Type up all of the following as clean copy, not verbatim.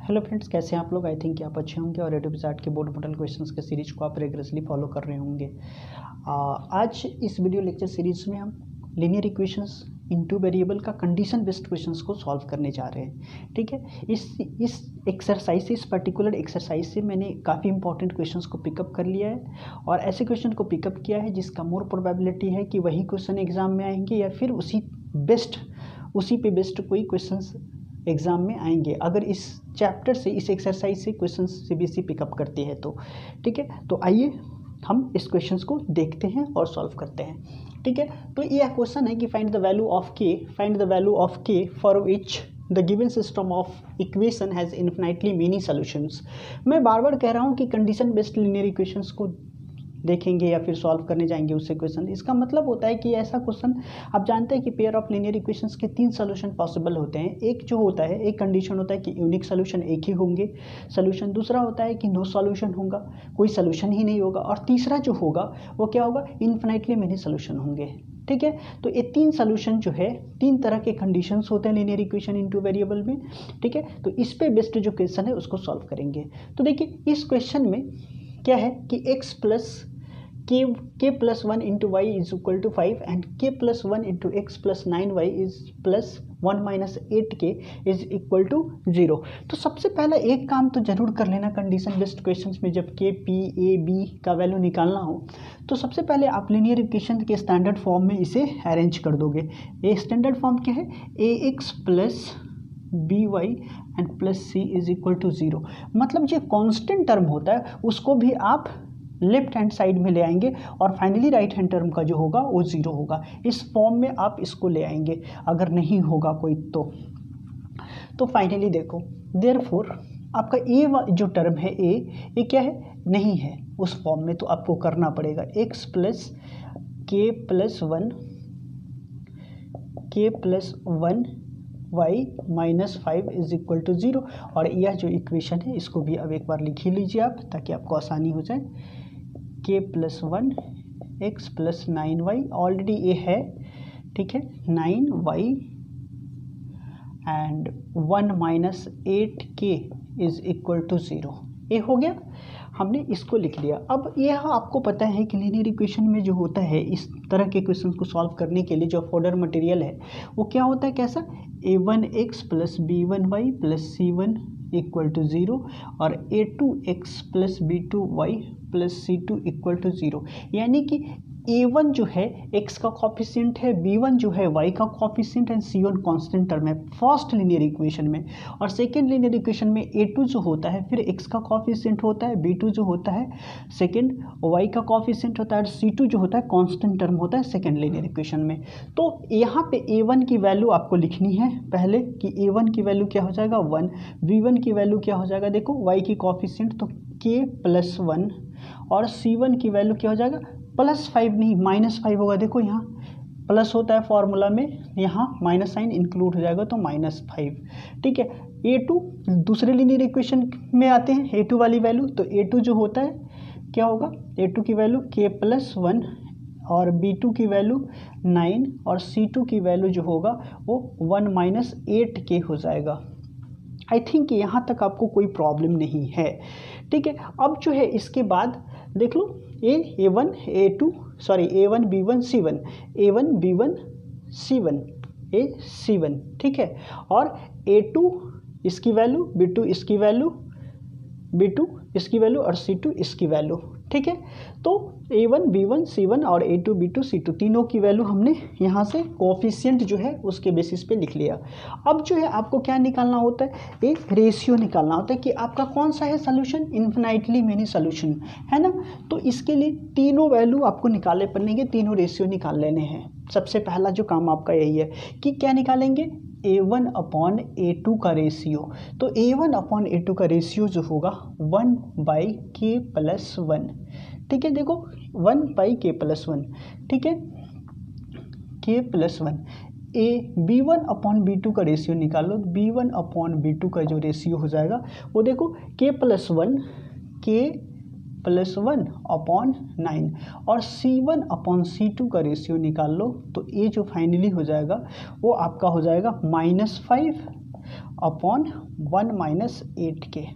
Hello friends, कैसे हैं आप लोग। आई थिंक कि आप अच्छे होंगे और एडोबिसाट के बोर्ड मॉडल क्वेश्चंस के सीरीज को आप रेगुलरली फॉलो कर रहे होंगे। आज इस वीडियो लेक्चर सीरीज में हम लीनियर इक्वेशंस इनटू वेरिएबल का कंडीशन बेस्ड क्वेश्चंस को सॉल्व करने जा रहे हैं। ठीक है, इस एक्सरसाइज से, इस पर्टिकुलर एक्सरसाइज से मैंने काफ़ी इंपॉर्टेंट क्वेश्चंस को पिकअप कर लिया है और ऐसे क्वेश्चन को पिकअप किया है जिसका मोर प्रोबेबिलिटी है कि वही क्वेश्चन एग्जाम में आएंगे या फिर उसी पे बेस्ड कोई क्वेश्चंस एग्ज़ाम में आएंगे अगर इस चैप्टर से, इस एक्सरसाइज से क्वेश्चंस सीबीएसई पिकअप करती है तो। ठीक है, तो आइए हम इस क्वेश्चंस को देखते हैं और सॉल्व करते हैं। ठीक है, तो यह क्वेश्चन है कि फाइंड द वैल्यू ऑफ के for which the given system of equation has infinitely many solutions. मैं बार बार कह रहा हूँ कि कंडीशन बेस्ड लीनियर इक्वेशंस को देखेंगे या फिर सॉल्व करने जाएंगे उससे क्वेश्चन। इसका मतलब होता है कि ऐसा क्वेश्चन, आप जानते हैं कि पेयर ऑफ लीनियर इक्वेशंस के 3 सॉल्यूशन पॉसिबल होते हैं। एक जो होता है, एक कंडीशन होता है कि यूनिक सॉल्यूशन एक ही होंगे सॉल्यूशन। दूसरा होता है कि नो सॉल्यूशन होगा, कोई सॉल्यूशन ही नहीं होगा। और तीसरा जो होगा वो क्या होगा, इन्फिनाइटली मेनी सॉल्यूशन होंगे। ठीक है, तो ये 3 सॉल्यूशन जो है, 3 तरह के कंडीशंस होते हैं लीनियर इक्वेशन इनटू वेरिएबल में। ठीक है, तो इस पे बेस्ड जो क्वेश्चन है उसको सॉल्व करेंगे। तो देखिए, इस क्वेश्चन में क्या है कि x plus k plus 1 into y is equal to 5 and k plus 1 into x plus 9y is plus 1 minus 8k is equal to 0। तो सबसे पहला एक काम तो जरूर कर लेना कंडीशन बेस्ड क्वेश्चंस में, जब k p a b का वैल्यू निकालना हो तो सबसे पहले आप लीनियर इक्वेशन के स्टैंडर्ड फॉर्म में इसे अरेंज कर दोगे। ये स्टैंडर्ड फॉर्म क्या है, ax plus by and plus c is equal to 0। मतलब जो कांस्टेंट टर्म होता है उसको भी आप लेफ्ट हैंड साइड में ले आएंगे और फाइनली राइट हैंड टर्म का जो होगा वो 0 होगा। इस फॉर्म में आप इसको ले आएंगे। अगर नहीं होगा कोई तो फाइनली देखो, देयरफॉर आपका ए जो टर्म है ये क्या है, नहीं है उस फॉर्म में, तो आपको करना पड़ेगा x plus k plus 1 y minus 5 is equal to 0। और यह जो इक्वेशन है इसको भी अब एक बार लिख ही लीजिए आप, ताकि आपको आसानी हो जाए। k plus 1 x plus 9y, already ये है, ठीक है, 9y and 1 minus 8k is equal to 0। ये हो गया, हमने इसको लिख लिया। अब यह आपको पता है कि लीनियर इक्वेशन में जो होता है, इस तरह के क्वेश्चन को सॉल्व करने के लिए जो फॉर्डर मटेरियल है वो क्या होता है, कैसा, a1x plus b1y plus c1 equal to 0 और a2x plus b2y plus c2 equal to 0। यानी कि a1 जो है x का कॉफिशिएंट है, b1 जो है y का coefficient and c1 constant term है फर्स्ट लीनियर इक्वेशन में। और सेकंड लीनियर इक्वेशन में a2 जो होता है फिर x का कॉफिशिएंट होता है, b2 जो होता है सेकंड y का कॉफिशिएंट होता है और c2 जो होता है कांस्टेंट टर्म होता है सेकंड लीनियर इक्वेशन में। तो यहाँ पे a1 की वैल्यू आपको लिखनी है पहले कि a1 की वैल्यू क्या हो जाएगा 1, b1 की वैल्यू क्या हो जाएगा, देखो y की कॉफिशिएंट तो k प्लस 1 और c1 की वैल्यू क्या हो जाएगा प्लस 5 नहीं माइनस 5 होगा। देखो यहाँ प्लस होता है फॉर्मूला में, यहाँ माइनस साइन इंक्लूड हो जाएगा तो माइनस 5। ठीक है, a2 दूसरे लीनियर इक्वेशन में आते हैं, a2 वाली वैल्यू, तो a2 जो होता है क्या होगा, a2 की वैल्यू k प्लस 1 और b2 की वैल्यू 9 और c2 की वैल्यू जो होगा वो 1 माइनस 8k हो जाएगा। आई थिंक यहाँ तक आपको कोई प्रॉब्लम नहीं है। ठीक है, अब जो है इसके बाद देख लो a1 b1 c1 a1 b1 c1 a c1, ठीक है, और a2 इसकी वैल्यू, b2 इसकी वैल्यू, b2 इसकी वैल्यू और c2 इसकी वैल्यू। ठीक है, तो a1 b1 c1 और a2 b2 c2 तीनों की वैल्यू हमने यहाँ से कोफिशिएंट जो है उसके बेसिस पे लिख लिया। अब जो है आपको क्या निकालना होता है, एक रेशियो निकालना होता है कि आपका कौन सा है सॉल्यूशन, इन्फिनाइटली मेनी सॉल्यूशन है ना। तो इसके लिए तीनों वैल्यू आपको निकालने पड़ेंगे, तीनों रेशियो निकाल लेने हैं। सबसे पहला जो काम आपका यही है कि क्या निकालेंगे, a1 अपॉन a2 का रेशियो। तो a1 अपॉन a2 का रेशियो जो होगा 1 बाई k प्लस 1। ठीक है, देखो 1 बाई k प्लस 1, ठीक है, k plus 1। b1 upon b2 का रेशियो निकालो, b1 अपॉन b2 का जो रेशियो हो जाएगा वो देखो k प्लस 1 अपॉन 9 और c1 अपॉन c2 का रेशियो निकाल लो, तो ये जो फाइनली हो जाएगा वो आपका हो जाएगा -5 अपॉन 1 माइनस 8k।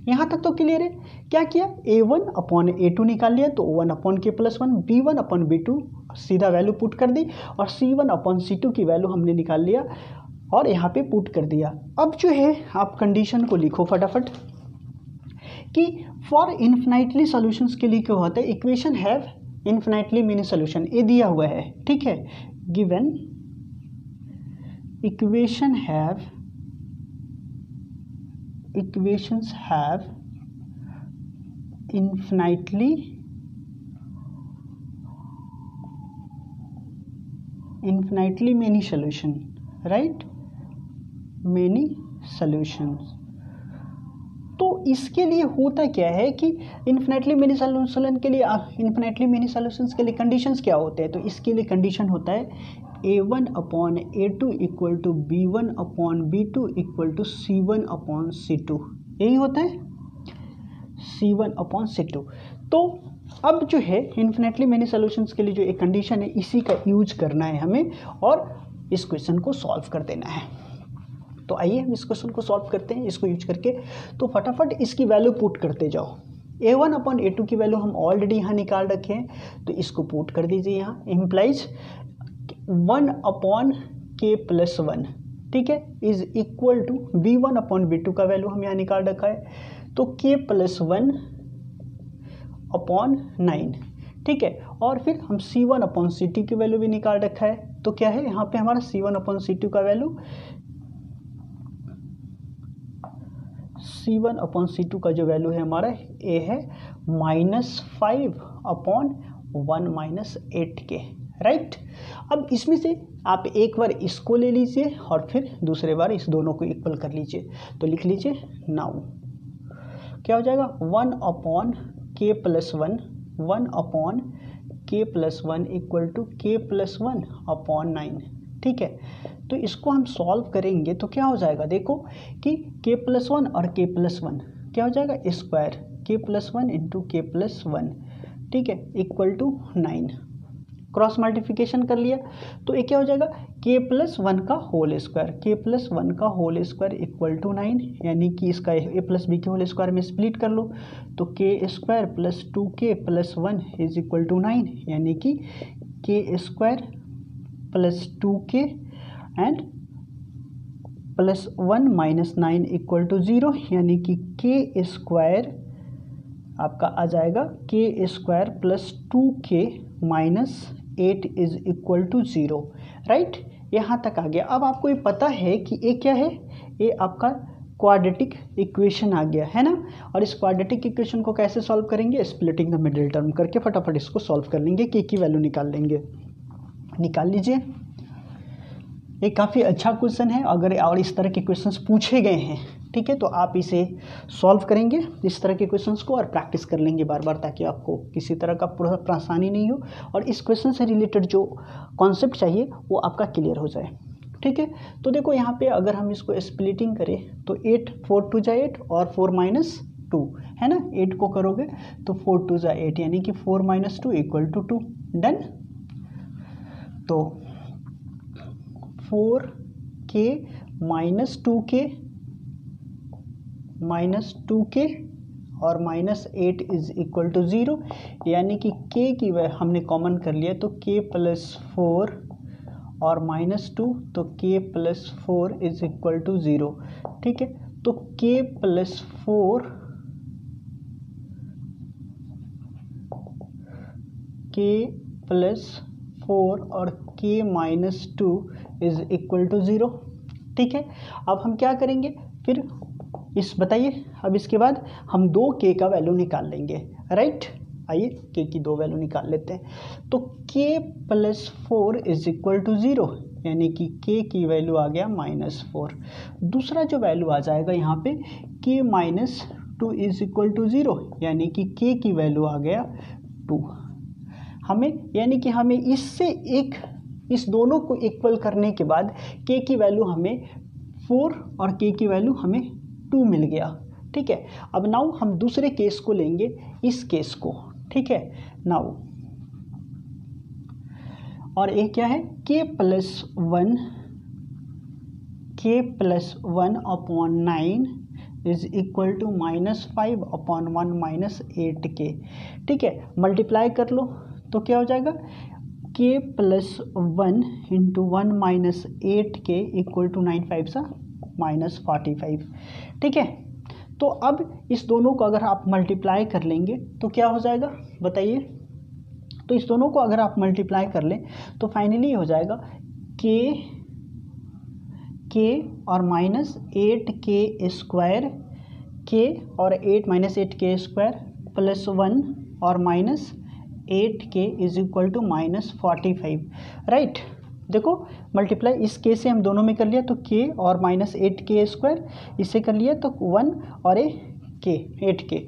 यहाँ तक तो क्लियर है। क्या किया, a1 अपॉन a2 निकाल लिया, तो 1 upon k plus 1, b1 upon b2 सीधा वैल्यू पुट कर दी, और c1 अपॉन c2 की वैल्यू हमने निकाल लिया और यहाँ पे पुट कर दिया। अब जो है आप कंडीशन को लिखो फटाफट कि फॉर इन्फिनाइटली सॉल्यूशंस के लिए क्या होता है, equation have infinitely many solution, ये दिया हुआ है, ठीक है। Given equations have infinitely many solution, right, many solutions। तो इसके लिए होता क्या है कि इन्फिनेटली मेनी सॉल्यूशन के लिए इन्फिनेटली मेनी सॉल्यूशंस के लिए कंडीशंस क्या होते हैं, तो इसके लिए कंडीशन होता है a1 upon a2 equal to b1 upon b2 equal to c1 upon c2, यही होता है c1 अपॉन c2। तो अब जो है इन्फिनेटली मेनी सॉल्यूशंस के लिए जो एक कंडीशन है, इसी का यूज करना है हमें और इस क्वेश्चन को सॉल्व कर देना है। तो आइए हम इस क्वेश्चन को सॉल्व करते हैं इसको यूज करके। तो फटाफट इसकी वैल्यू पुट करते जाओ। a1 अपॉन a2 की वैल्यू हम ऑलरेडी यहाँ निकाल रखे हैं, तो इसको पुट कर दीजिए। यहाँ इम्प्लाइज 1 अपॉन k प्लस 1, ठीक है, is equal to b1 upon b2 का वैल्यू हम यहाँ निकाल रखा है, तो k प्लस 1 अपॉन 9, ठीक है। और फिर हम c1 अपॉन c2 की वैल्यू भी निकाल रखा है, तो क्या है यहाँ पे हमारा c1 अपॉन c2 का वैल्यू, c1 अपॉन c2 का जो वैल्यू है हमारा a है -5 अपॉन 1 माइनस 8k, राइट। अब इसमें से आप एक बार इसको ले लीजिए और फिर दूसरे बार इस दोनों को इक्वल कर लीजिए, तो लिख लीजिए नाउ क्या हो जाएगा 1 upon k plus 1, 1 upon k plus 1 equal to k plus 1 upon 9, ठीक है। तो इसको हम सॉल्व करेंगे तो क्या हो जाएगा, देखो कि k प्लस 1 और k प्लस 1 क्या हो जाएगा square, k plus 1 into k plus 1, ठीक है, इक्वल टू 9। क्रॉस मल्टीप्लिकेशन कर लिया तो ये क्या हो जाएगा k प्लस 1 का होल स्क्वायर, k प्लस 1 का होल स्क्वायर इक्वल टू 9, यानी कि इसका a प्लस बी के होल स्क्वायर में स्प्लिट कर लो तो k square plus 2k plus 1 is equal to 9, यानी कि k square plus 2k and plus 1 minus 9 equal to 0, यानी कि k स्क्वायर आपका आ जाएगा k square plus 2k minus 8 is equal to 0, right. यहाँ तक आ गया। अब आपको ये पता है कि ये क्या है, ये आपका क्वाड्रेटिक इक्वेशन आ गया है ना। और इस क्वाड्रेटिक इक्वेशन को कैसे सॉल्व करेंगे, स्प्लिटिंग द मिडिल टर्म करके फटाफट इसको सॉल्व कर लेंगे, k की वैल्यू निकाल लेंगे। निकाल लीजिए। ये काफ़ी अच्छा क्वेश्चन है, अगर और इस तरह के क्वेश्चंस पूछे गए हैं, ठीक है, तो आप इसे सॉल्व करेंगे इस तरह के क्वेश्चंस को और प्रैक्टिस कर लेंगे बार बार, ताकि आपको किसी तरह का परेशानी नहीं हो और इस क्वेश्चन से रिलेटेड जो कॉन्सेप्ट चाहिए वो आपका क्लियर हो जाए, ठीक है। तो देखो यहाँ पे अगर हम इसको स्प्लिटिंग करें तो 8 4 2 जा 8 और 4 माइनस 2 है ना, 8 को करोगे तो 4 2 जा 8, यानी कि 4 माइनस 2 इक्वल टू 2, डन। तो 4k माइनस 2k और माइनस 8 इज इक्वल टू 0, यानी कि k की वैल्यू हमने कॉमन कर लिया तो k प्लस 4 और माइनस 2, तो k plus 4 is equal to 0, ठीक है। तो k प्लस 4 और k minus 2 is equal to 0, ठीक है। अब हम क्या करेंगे फिर इस बताइए, अब इसके बाद हम 2k का वैल्यू निकाल लेंगे, राइट। आइए k की 2 वैल्यू निकाल लेते हैं। तो k plus 4 is equal to 0, यानी कि k की वैल्यू आ गया -4। दूसरा जो वैल्यू आ जाएगा यहाँ पे k minus 2 is equal to 0, यानी कि k की वैल्यू आ गया 2। हमें यानी कि हमें इससे इस दोनों को इक्वल करने के बाद k की वैल्यू हमें 4 और k की वैल्यू हमें 2 मिल गया, ठीक है। अब नाउ हम दूसरे केस को लेंगे, इस केस को, ठीक है। नाउ और ये क्या है, k plus 1 k plus 1/9 is equal to -5/1 minus 8k। ठीक है, मल्टीप्लाई कर लो तो क्या हो जाएगा, k plus 1 into 1 minus 8k equal to 9 5 सा -45। ठीक है, तो अब इस दोनों को अगर आप मल्टीप्लाई कर लेंगे तो क्या हो जाएगा बताइए। तो इस दोनों को अगर आप मल्टीप्लाई कर लें तो फाइनली हो जाएगा k और माइनस 8k स्क्वायर, k और 8 माइनस 8k स्क्वायर प्लस 1 और minus 8k is equal to -45। Right, देखो मल्टीप्लाई इस k से हम दोनों में कर लिया तो k और माइनस 8k स्क्वायर, इससे कर लिया तो 1 और a k 8k।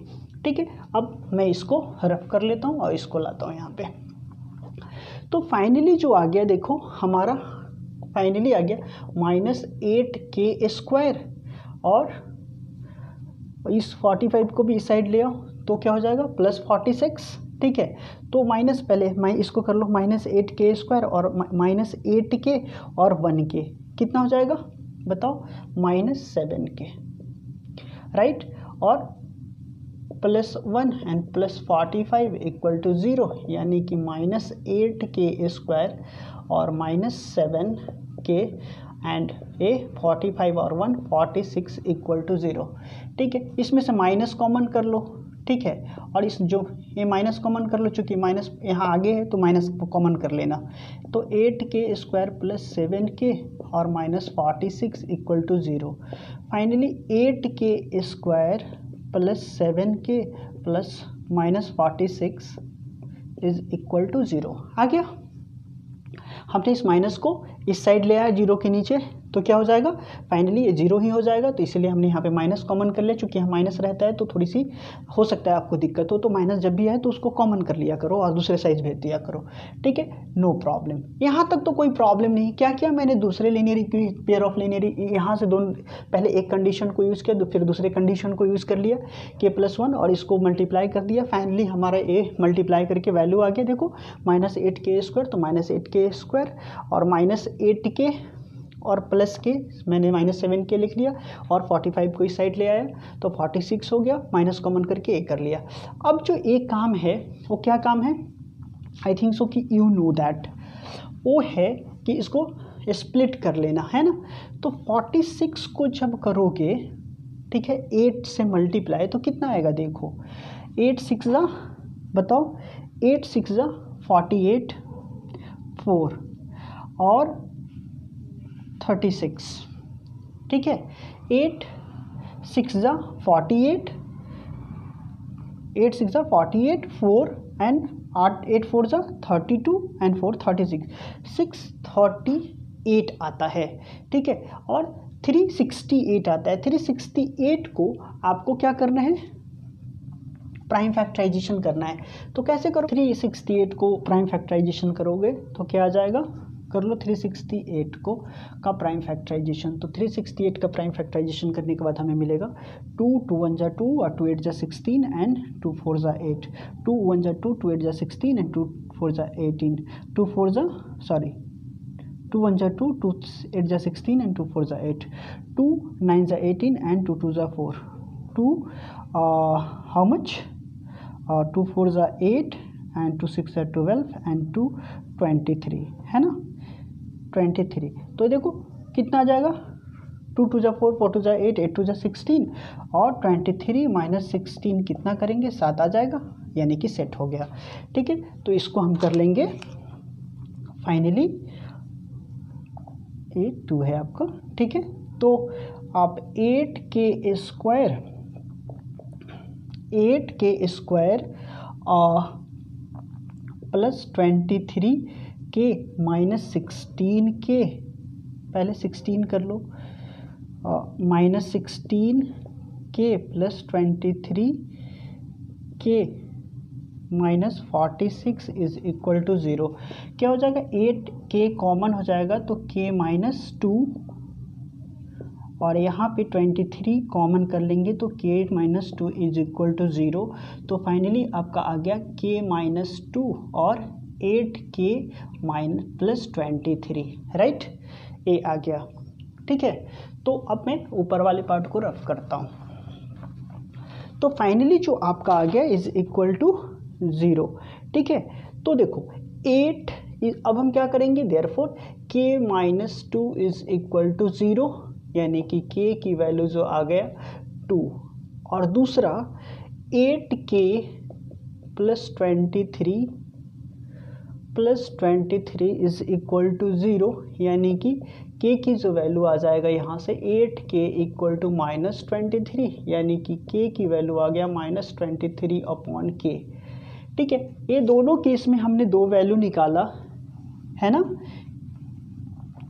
ठीक है, अब मैं इसको रफ कर लेता हूँ और इसको लाता हूँ यहाँ पे। तो फाइनली जो आ गया देखो हमारा फाइनली आ गया -8k स्क्वायर, और इस 45 को भी इस साइड ले आओ तो क्या हो जाएगा +46। ठीक है, तो माइनस पहले मैं इसको कर लो -8k स्क्वायर और -8k और 1k कितना हो जाएगा बताओ -7k। राइट, और +1 एंड +45 इक्वल टू 0, यानी कि -8k स्क्वायर और -7k एंड ए 45 और 1 46 इक्वल टू 0। ठीक है, इसमें से माइनस कॉमन कर लो। ठीक है, और इस जो ये माइनस कॉमन कर लो, चूँकि माइनस यहाँ आगे है तो माइनस कॉमन कर लेना। तो 8k स्क्वायर प्लस 7k और -46 equal to 0। Finally 8k square plus 7k plus -46 is equal to 0 आ गया। हमने इस माइनस को इस साइड ले आया 0 के नीचे तो क्या हो जाएगा फाइनली ये 0 ही हो जाएगा। तो इसीलिए हमने यहाँ पे माइनस कॉमन कर लिया, चूँकि यहाँ माइनस रहता है तो थोड़ी सी हो सकता है आपको दिक्कत हो, तो माइनस जब भी आए तो उसको कॉमन कर लिया करो और दूसरे साइड भेज दिया करो। ठीक है, नो प्रॉब्लम, यहाँ तक तो कोई प्रॉब्लम नहीं। क्या किया मैंने दूसरे लीनियर पेयर ऑफ लीनियर यहाँ से दोनों पहले एक कंडीशन को यूज़ किया फिर दूसरे कंडीशन को यूज़ कर लिया k+1 और इसको मल्टीप्लाई कर दिया। फाइनली हमारा a मल्टीप्लाई करके वैल्यू आ गया देखो -8k स्क्वायर, तो -8k स्क्वायर और -8k और प्लस के मैंने -7k लिख लिया और 45 को इस साइड ले आया तो 46 हो गया, माइनस कॉमन करके a कर लिया। अब जो एक काम है वो क्या काम है, आई थिंक सो कि यू नो दैट, वो है कि इसको स्प्लिट कर लेना है ना। तो 46 को जब करोगे ठीक है 8 से मल्टीप्लाई तो कितना आएगा देखो 8 6 बताओ 8 6 48 4 और 36। ठीक है, 8 6 48 8 6 48 4 एंड 8 4 32 एंड 4 36 638 आता है। ठीक है, और 368 आता है। 368 को आपको क्या करना है प्राइम फैक्टराइजेशन करना है। तो कैसे करो 368 को प्राइम फैक्टराइजेशन करोगे तो क्या आ जाएगा, कर लो 368 को का प्राइम फैक्टराइजेशन। तो 368 का प्राइम फैक्टराइजेशन करने के बाद हमें मिलेगा 2 2 1 2 और 2 8 16 and 2 4 8 2 1 2 2 8 16 and 2 4 18 2 4 sorry 2 1 2 2 8 16 and 2 4 8 2 9 18 and 2 2 4 2 how much 2 4 8 and 2 6 12 and 2 23 है ना 23। तो देखो कितना आ जाएगा 2 2 4 4 2 8 8 2 16 और 23 माइनस 16 कितना करेंगे 7 आ जाएगा, यानी कि सेट हो गया। ठीक है, तो इसको हम कर लेंगे फाइनली 2 है आपका। ठीक है, तो आप 8k square plus 23k minus 16k पहले 16 कर लो minus 16k plus 23k minus 46 is equal to 0। क्या हो जाएगा 8k कॉमन हो जाएगा तो k माइनस 2 और यहाँ पे 23 कॉमन कर लेंगे तो k minus 2 is equal to 0। तो फाइनली आपका आ गया k माइनस 2 और 8k माइनस प्लस 23 राइट, ए आ गया। ठीक है। तो अब मैं ऊपर वाले पार्ट को रफ करता हूँ। तो फाइनली जो आपका आ गया इज इक्वल टू 0, ठीक है। तो देखो 8, अब हम क्या करेंगे, therefore k minus 2 is equal to 0, यानी कि k की वैल्यू जो आ गया 2, और दूसरा 8k plus 23 is equal to 0, यानी कि k की जो वैल्यू आ जाएगा यहाँ से 8k इक्वल टू माइनस 23, यानी कि k की वैल्यू आ गया माइनस 23 अपॉन k, ठीक है। ये दोनों केस में हमने दो वैल्यू निकाला है ना।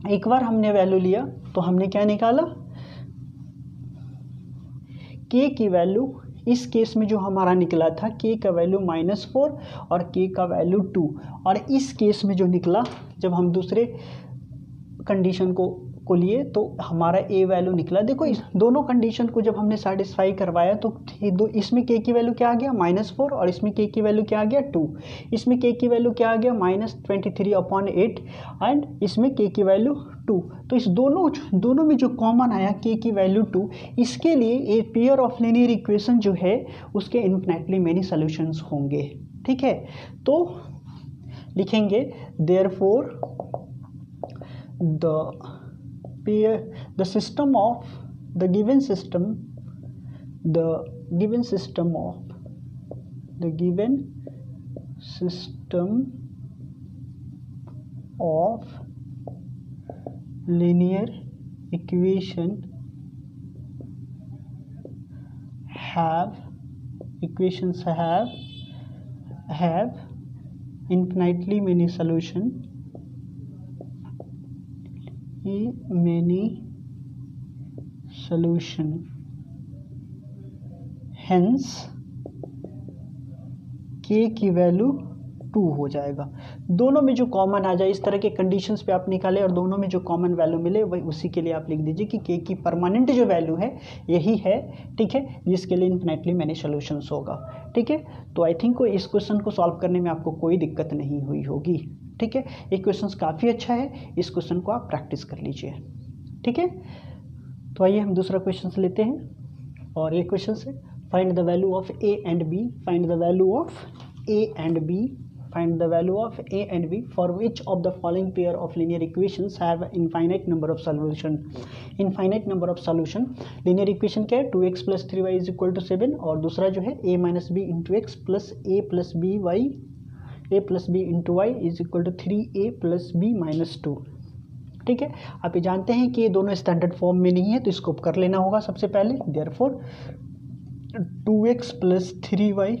एक बार हमने वैल्यू लिया तो हमने क्या निकाला, k की वैल्यू इस केस में जो हमारा निकला था k का वैल्यू -4 और k का वैल्यू 2, और इस केस में जो निकला जब हम दूसरे कंडीशन को लिए तो हमारा a वैल्यू निकला। देखो इस दोनों कंडीशन को जब हमने सेटिस्फाई करवाया तो इसमें k की वैल्यू क्या आ गया -4, और इसमें k की वैल्यू क्या आ गया 2, इसमें k की वैल्यू क्या आ गया -23 अपॉन 8, एंड इसमें k की वैल्यू 2। तो इस दोनों में जो कॉमन आया k की वैल्यू 2, इसके लिए a pair of linear equation जो है उसके इन्फिनिटली मेनी सॉल्यूशंस होंगे, ठीक है। तो लिखेंगे therefore the system of the given system of linear equation have infinitely many solution, hence k की वैल्यू 2 हो जाएगा। दोनों में जो कॉमन आ जाए, इस तरह के कंडीशंस पे आप निकाले और दोनों में जो कॉमन वैल्यू मिले वही उसी के लिए आप लिख दीजिए कि k की परमानेंट जो वैल्यू है यही है, ठीक है, जिसके लिए इन्फिनिटली मैनी सॉल्यूशंस होगा, ठीक है। तो आई थिंक इस क्वेश्चन को सॉल्व करने में आपको कोई दिक्कत नहीं हुई होगी, ठीक है। ये क्वेश्चन काफ़ी अच्छा है, इस क्वेश्चन को आप प्रैक्टिस कर लीजिए, ठीक है। तो आइए हम दूसरा क्वेश्चन लेते हैं, और ये क्वेश्चन है find the value of a and b, find the value of a and b, find the value of a and b for which of the following pair of linear equations have infinite number of solution। infinite number of solution linear equation क्या है, 2x plus 3y is equal to 7, और दूसरा जो है a minus b into x plus a plus b into y is equal to 3a plus b minus 2, ठीक है। आप ये जानते हैं कि ये दोनों स्टैंडर्ड फॉर्म में नहीं है, तो इसको कर लेना होगा सबसे पहले। Therefore 2x plus 3y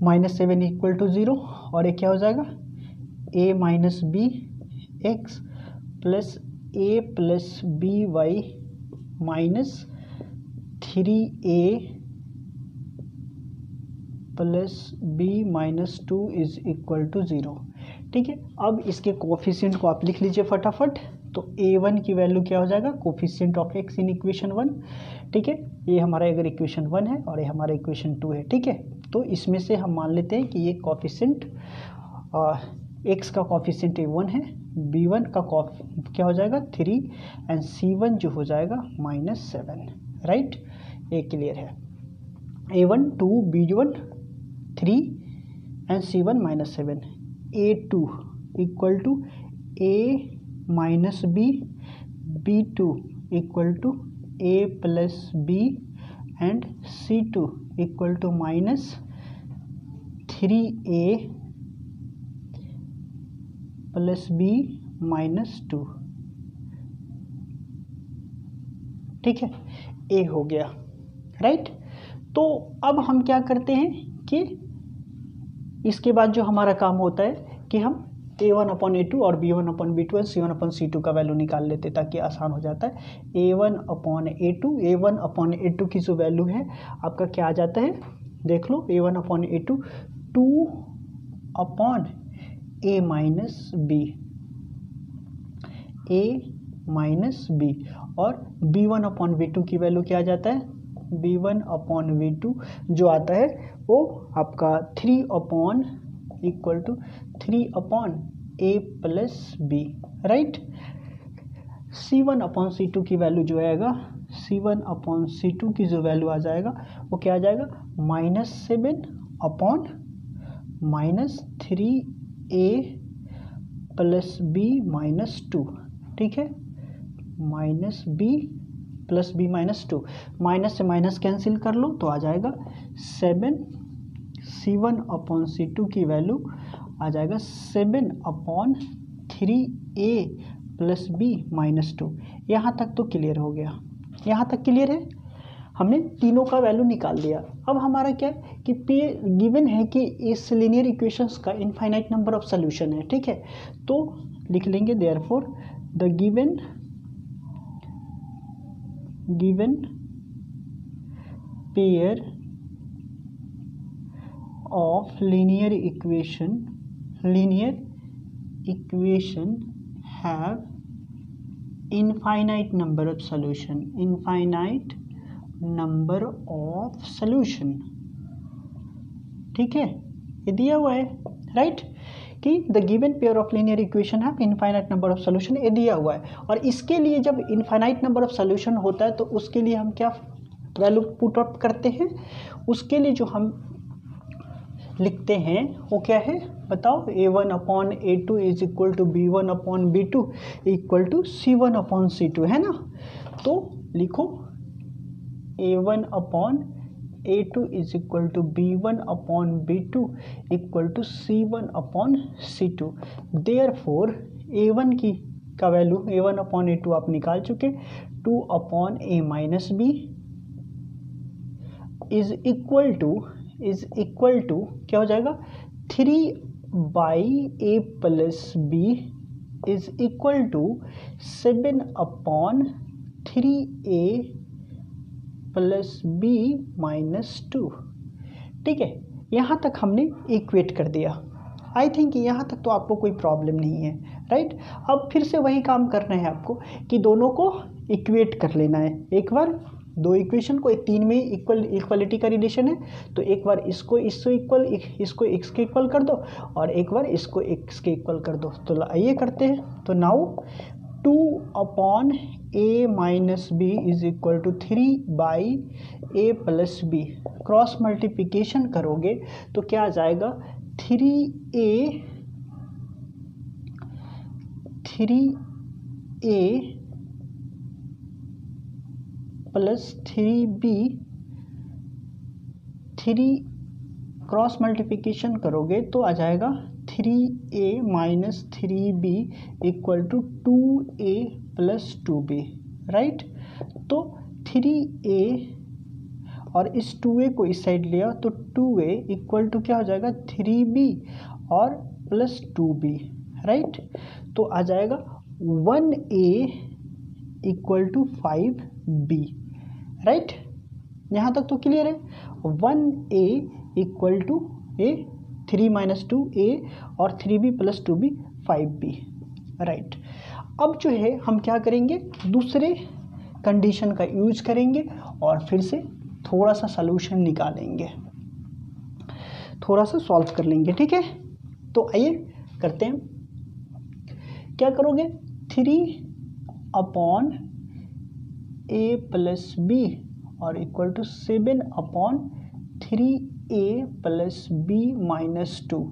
-7 equal to 0, और ये क्या हो जाएगा a minus b x plus a plus b y minus 3a plus b minus 2 is equal to 0, ठीक है। अब इसके कोफिशिएंट को आप लिख लीजिए फटाफट। तो a1 की वैल्यू क्या हो जाएगा, coefficient of x in equation 1, ठीक है। ये हमारा अगर इक्वेशन 1 है और ये हमारा इक्वेशन 2 है, ठीक है। तो इसमें से हम मान लेते हैं कि ये कोफिशिएंट x का कोफिशिएंट a1 है, b1 का क्या हो जाएगा 3, एंड c1 जो हो जाएगा -7, राइट। ये क्लियर है। a1 2, b1 3 and c1 -7, a2 equal to a minus b, b2 equal to a plus b and c2 equal to -3a plus b minus 2, ठीक है। a हो गया, राइट। तो अब हम क्या करते हैं कि इसके बाद जो हमारा काम होता है कि हम a1 अपॉन a2 और b1 अपॉन b2 और c1 अपॉन c2 का वैल्यू निकाल लेते, ताकि आसान हो जाता है। a1 अपॉन a2 की जो वैल्यू है आपका क्या आ जाता है, देख लो। a1 upon a2 2 upon a minus b, और b1 अपॉन b2 की वैल्यू क्या आ जाता है, b1 अपॉन b2 जो आता है वो आपका 3 upon equal to 3 upon a plus b, right. C1/C2 की वैल्यू जो आएगा, C1/C2 की जो वैल्यू आ जाएगा वो क्या आ जाएगा, -7/-3a + b - 2, ठीक है, -b + b - 2, माइनस से माइनस कैंसिल कर लो तो आ जाएगा 7, C1/C2 की वैल्यू आ जाएगा 7/3a + b - 2। यहाँ तक तो क्लियर हो गया, यहाँ तक क्लियर है, हमने तीनों का वैल्यू निकाल दिया। अब हमारा क्या है कि गिवन है कि इस लीनियर इक्वेशंस का इनफाइनाइट नंबर ऑफ सॉल्यूशन है, ठीक है, तो लिख लेंगे therefore the given pair of linear equation have infinite number of solution, ठीक है, ये दिया हुआ है, राइट, कि the given pair of linear equation have infinite number of solution, ये दिया हुआ है। और इसके लिए जब इनफाइनाइट नंबर ऑफ सॉल्यूशन होता है तो उसके लिए हम क्या वैल्यू पुट आउट करते हैं, उसके लिए जो हम लिखते हैं वो क्या है बताओ, A1/A2 is equal to B1/B2 equal to C1/C2, है ना। तो लिखो A1/A2 is equal to B1/B2 equal to C1/C2। Therefore A1 का वैल्यू A1/A2 आप निकाल चुके, 2/A - B is equal to क्या हो जाएगा, 3/A + B is equal to 7/3A + B - 2, ठीक है। यहाँ तक हमने इक्वेट कर दिया। आई थिंक यहाँ तक तो आपको कोई प्रॉब्लम नहीं है, राइट। अब फिर से वही काम करना है आपको कि दोनों को इक्वेट कर लेना है। एक बार दो इक्वेशन को, तीन में इक्वलिटी का रिलेशन है, तो एक बार इसको इससे इक्वल, इसको x के इक्वल कर दो और एक बार इसको x के इक्वल कर दो। तो आइए करते हैं। तो now 2/A - B is equal to 3/A + B, cross multiplication करोगे तो क्या आ जाएगा, 3A + 3B, 3 क्रॉस मल्टीप्लिकेशन करोगे तो आ जाएगा 3A - 3B equal to 2A + 2B, right. तो 3A और इस 2A को इस साइड लिया तो 2A इक्वल टू क्या हो जाएगा, 3B और प्लस 2B, राइट। तो आ जाएगा 1A equal to 5B, right. यहाँ तक तो क्लियर है। 1A equal to A 3 - 2A और 3B + 2B 5B, राइट। अब जो है हम क्या करेंगे, दूसरे कंडीशन का यूज करेंगे और फिर से थोड़ा सा सलूशन निकालेंगे, थोड़ा सा सॉल्व कर लेंगे, ठीक है। तो आइए करते हैं। क्या करोगे, 3/A + B और equal to 7/3A + B - 2।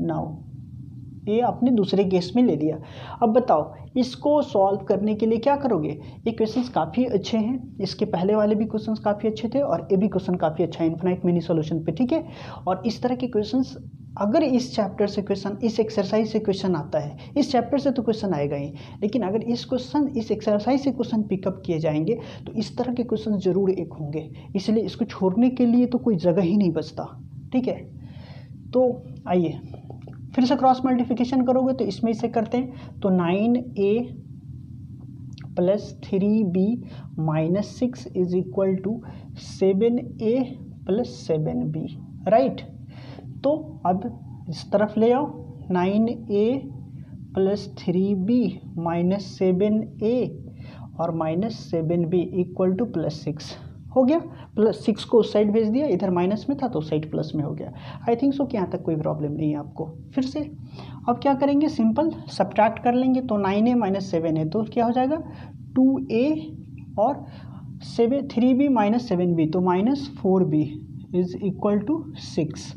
Now ये आपने दूसरे केस में ले लिया। अब बताओ इसको सॉल्व करने के लिए क्या करोगे। ये क्वेश्चंस काफ़ी अच्छे हैं, इसके पहले वाले भी क्वेश्चंस काफ़ी अच्छे थे और ये भी क्वेश्चन काफ़ी अच्छा है इनफिनाइट मिनी सॉल्यूशन पे, ठीक है। और इस तरह के क्वेश्चंस अगर इस चैप्टर से क्वेश्चन, इस एक्सरसाइज से क्वेश्चन आता है, इस चैप्टर से तो क्वेश्चन आएगा ही, लेकिन अगर इस एक्सरसाइज से क्वेश्चन पिकअप किए जाएंगे तो इस तरह के क्वेश्चन जरूर एक होंगे, इसलिए इसको छोड़ने के लिए तो कोई जगह ही नहीं बचता, ठीक है। तो आइए फिर से क्रॉस मल्टीप्लिकेशन करोगे तो इसमें इसे करते हैं। तो 9A + 3B - 6 is equal to 7A + 7B, right. तो अब इस तरफ ले आओ, 9A + 3B - 7A और -7B इक्वल टू +6 हो गया, +6 को उस साइड भेज दिया, इधर माइनस में था तो उस साइड प्लस में हो गया। आई थिंक सो कि यहाँ तक कोई प्रॉब्लम नहीं है आपको। फिर से अब क्या करेंगे, सिंपल सब्ट्रैक्ट कर लेंगे। तो 9a - 7 है तो क्या हो जाएगा 2a और 3b - 7b तो -4b is equal to 6।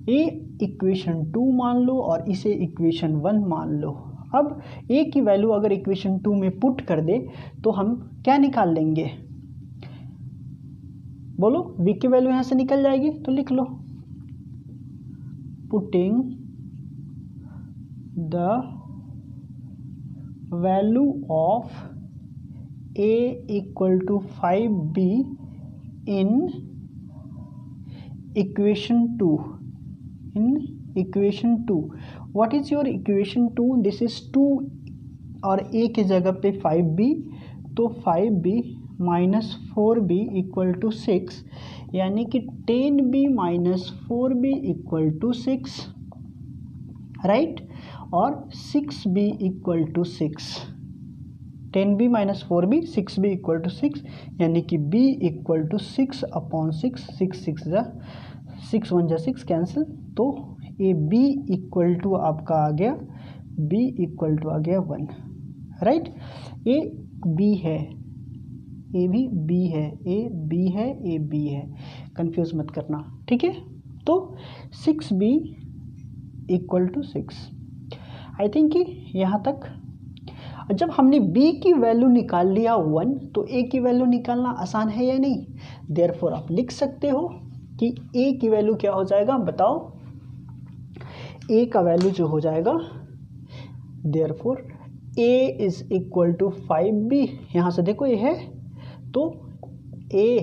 A equation 2 मान लो और इसे इक्वेशन 1 मान लो। अब ए की वैल्यू अगर इक्वेशन 2 में पुट कर दे तो हम क्या निकाल लेंगे, बोलो, v की वैल्यू यहाँ से निकल जाएगी। तो लिख लो, putting the value of a equal to 5b in equation 2। In equation 2 what is your equation 2, this is 2 और a की जगह पे 5b, तो 5b - 4b इक्वल टू 6, यानी कि 10b - 4b equal to 6, right, और 6b equal to 6। 10b - 4b 6b equal to 6, यानी कि b इक्वल टू 6/6, 6 1 जा 6 कैंसिल, तो ए b इक्वल टू आपका आ गया, b इक्वल टू आ गया 1, राइट। ए b है, ए भी b है, ए b है, ए b है, कंफ्यूज मत करना, ठीक है। तो 6b equal to 6। I think कि यहाँ तक जब हमने b की वैल्यू निकाल लिया 1 तो a की वैल्यू निकालना आसान है या नहीं। देयरफॉर आप लिख सकते हो कि a की वैल्यू क्या हो जाएगा, बताओ। a का वैल्यू जो हो जाएगा, therefore a is equal to 5b, यहाँ से देखो ये है तो a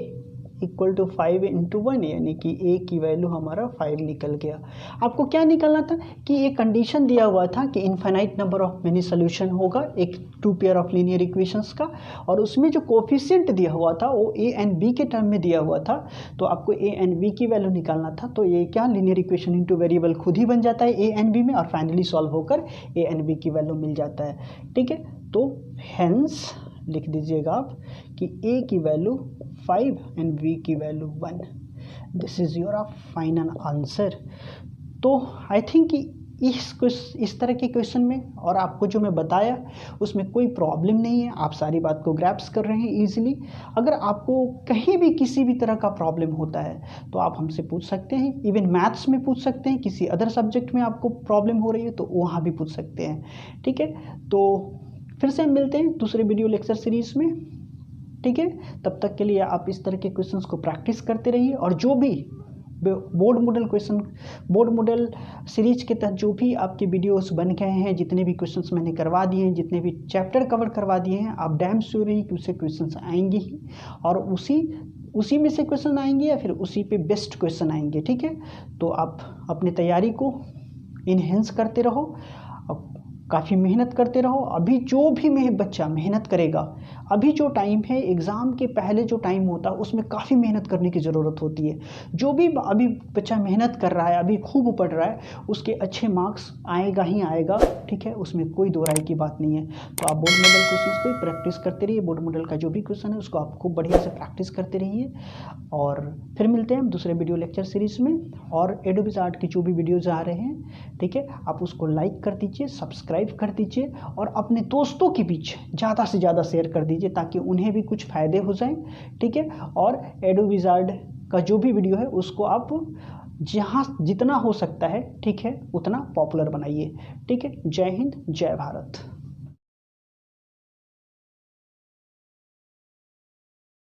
इक्वल टू 5 × 1, यानी कि a की वैल्यू हमारा 5 निकल गया। आपको क्या निकालना था कि एक कंडीशन दिया हुआ था कि infinite number of many solution होगा एक 2 पेयर ऑफ लीनियर इक्वेशंस का, और उसमें जो कोफिशिएंट दिया हुआ था वो a एंड b के टर्म में दिया हुआ था, तो आपको a एंड b की वैल्यू निकालना था। तो ये क्या, लीनियर इक्वेशन इनटू वेरिएबल खुद ही बन जाता है a एंड b में, और फाइनली सॉल्व होकर a एंड b की वैल्यू मिल जाता है, ठीक है। तो हेंस लिख दीजिएगा आप कि a की वैल्यू 5 एंड b की value 1। This is your final answer. तो आई थिंक कि इस तरह के क्वेश्चन में और आपको जो मैं बताया उसमें कोई प्रॉब्लम नहीं है, आप सारी बात को ग्रैप्स कर रहे हैं इजीली। अगर आपको कहीं भी किसी भी तरह का प्रॉब्लम होता है तो आप हमसे पूछ सकते हैं, इवन मैथ्स में पूछ सकते हैं, किसी अदर सब्जेक्ट में आपको प्रॉब्लम हो रही है तो वहाँ भी पूछ सकते हैं, ठीक है। तो फिर से हम मिलते हैं दूसरे वीडियो लेक्चर सीरीज़ में, ठीक है। तब तक के लिए आप इस तरह के क्वेश्चंस को प्रैक्टिस करते रहिए, और जो भी बोर्ड मॉडल सीरीज के तहत जो भी आपके वीडियोस बन गए हैं, जितने भी क्वेश्चंस मैंने करवा दिए हैं, जितने भी चैप्टर कवर करवा दिए हैं, आप डैम श्योर रहिए कि उससे क्वेश्चंस आएंगे ही, और उसी में से क्वेश्चन आएंगे या फिर उसी पे बेस्ट क्वेश्चन आएंगे, ठीक है। तो आप अपनी तैयारी को इनहेंस करते रहो, काफ़ी मेहनत करते रहो। अभी जो भी बच्चा मेहनत करेगा, अभी जो टाइम है एग्ज़ाम के पहले जो टाइम होता है उसमें काफ़ी मेहनत करने की ज़रूरत होती है। जो भी अभी बच्चा मेहनत कर रहा है, अभी खूब पढ़ रहा है, उसके अच्छे मार्क्स आएगा ही आएगा, ठीक है, उसमें कोई दो राय की बात नहीं है। तो आप बोर्ड मॉडल क्वेश्चन को प्रैक्टिस करते रहिए, बोर्ड मॉडल का जो भी क्वेश्चन है उसको आप खूब बढ़िया से प्रैक्टिस करते रहिए। और फिर मिलते हैं हम दूसरे वीडियो लेक्चर सीरीज़ में, और एडोबिज़ की जो भी वीडियोज़ आ रहे हैं, ठीक है, आप उसको लाइक कर दीजिए, सब्सक्राइब कर दीजिए, और अपने दोस्तों के बीच ज़्यादा से ज़्यादा शेयर कर दीजिए ताकि उन्हें भी कुछ फ़ायदे हो जाएं, ठीक है। और एडोबिज़ का जो भी वीडियो है उसको आप जहाँ जितना हो सकता है, ठीक है, उतना पॉपुलर बनाइए, ठीक है। जय हिंद, जय भारत।